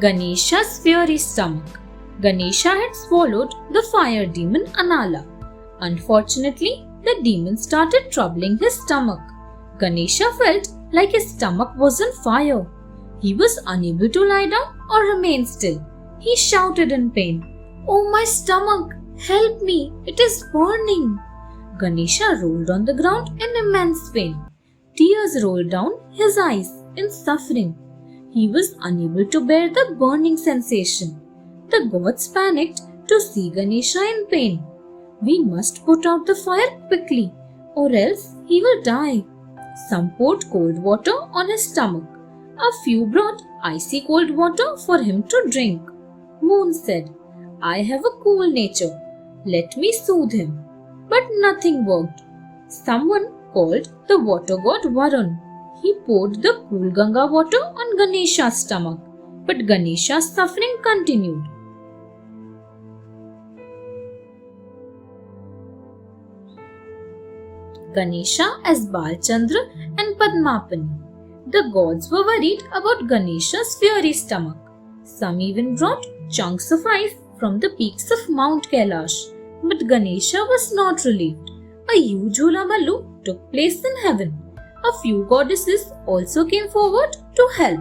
Ganesha's fiery stomach. Ganesha had swallowed the fire demon Anala. Unfortunately, the demon started troubling his stomach. Ganesha felt like his stomach was on fire. He was unable to lie down or remain still. He shouted in pain, "Oh, my stomach! Help me! It is burning!" Ganesha rolled on the ground in immense pain. Tears rolled down his eyes in suffering. He was unable to bear the burning sensation. The gods panicked to see Ganesha in pain. "We must put out the fire quickly, or else he will die." Some poured cold water on his stomach. A few brought icy cold water for him to drink. Moon said, "I have a cool nature. Let me soothe him." But nothing worked. Someone called the water god Varun. He poured the cool Ganga water on Ganesha's stomach, but Ganesha's suffering continued. Ganesha as Balchandra and Padmapani. The gods were worried about Ganesha's fiery stomach. Some even brought chunks of ice from the peaks of Mount Kailash, but Ganesha was not relieved. A huge hulabaloo took place in heaven. A few goddesses also came forward to help.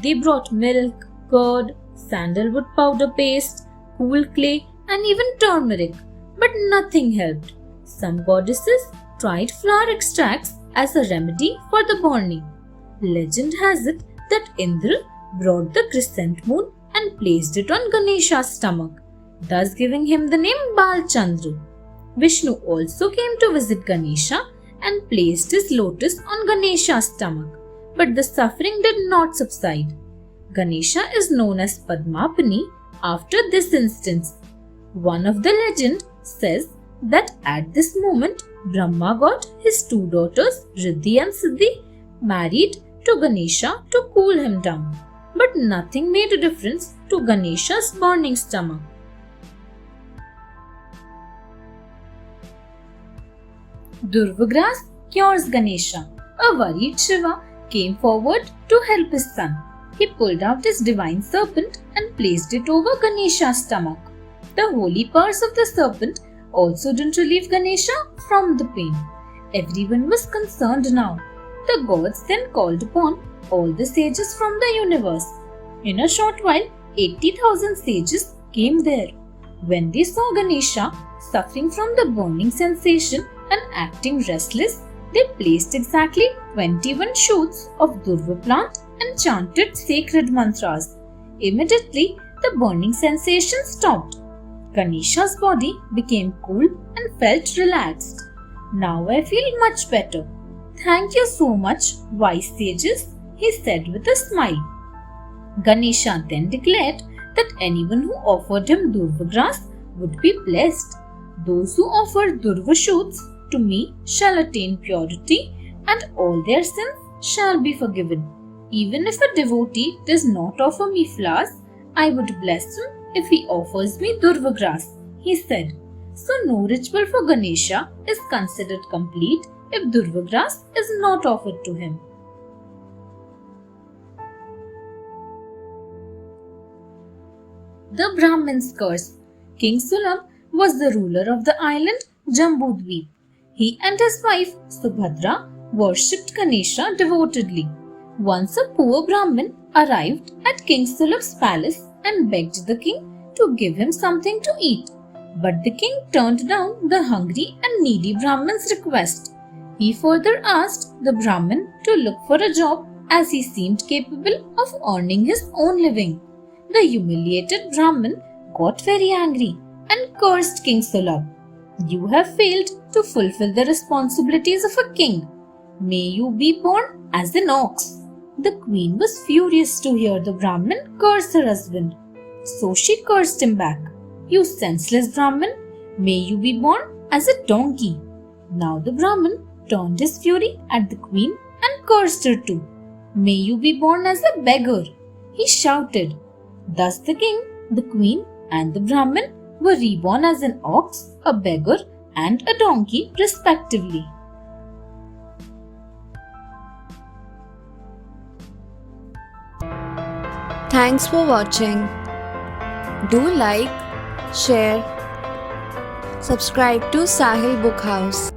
They brought milk, curd, sandalwood powder paste, cool clay, and even turmeric, but nothing helped. Some goddesses tried flower extracts as a remedy for the burning. Legend has it that Indra brought the crescent moon and placed it on Ganesha's stomach, thus giving him the name Balchandra. Vishnu also came to visit Ganesha and placed his lotus on Ganesha's stomach, but the suffering did not subside. Ganesha is known as Padmapani after this instance. One of the legend says that at this moment Brahma got his two daughters Riddhi and Siddhi married to Ganesha to cool him down, but nothing made a difference to Ganesha's burning stomach. Durvagras cures Ganesha. A worried Shiva came forward to help his son. He pulled out his divine serpent and placed it over Ganesha's stomach. The holy powers of the serpent also didn't relieve Ganesha from the pain. Everyone was concerned now. The gods then called upon all the sages from the universe. In a short while, 80,000 sages came there. When they saw Ganesha suffering from the burning sensation and acting restless, they placed exactly 21 shoots of Durva plant and chanted sacred mantras. Immediately, the burning sensation stopped. Ganesha's body became cool and felt relaxed. "Now I feel much better. Thank you so much, wise sages," he said with a smile. Ganesha then declared that anyone who offered him Durva grass would be blessed. "Those who offer Durva shoots to me shall attain purity, and all their sins shall be forgiven. Even if a devotee does not offer me flowers, I would bless him if he offers me Durva grass," he said. So no ritual for Ganesha is considered complete if Durva grass is not offered to him. The Brahmin's curse. King Sulabh was the ruler of the island Jambudweep. He and his wife Subhadra worshipped Ganesha devotedly. Once a poor Brahmin arrived at King Sulabh's palace and begged the king to give him something to eat. But the king turned down the hungry and needy Brahmin's request. He further asked the Brahmin to look for a job as he seemed capable of earning his own living. The humiliated Brahmin got very angry and cursed King Sulabh. "You have failed to fulfill the responsibilities of a king. May you be born as an ox." The queen was furious to hear the Brahmin curse her husband. So she cursed him back. "You senseless Brahmin, may you be born as a donkey." Now the Brahmin turned his fury at the queen and cursed her too. "May you be born as a beggar," he shouted. Thus the king, the queen, and the Brahmin were reborn as an ox, a beggar, and a donkey, respectively. Thanks for watching. Do like, share, subscribe to Sahil Book House.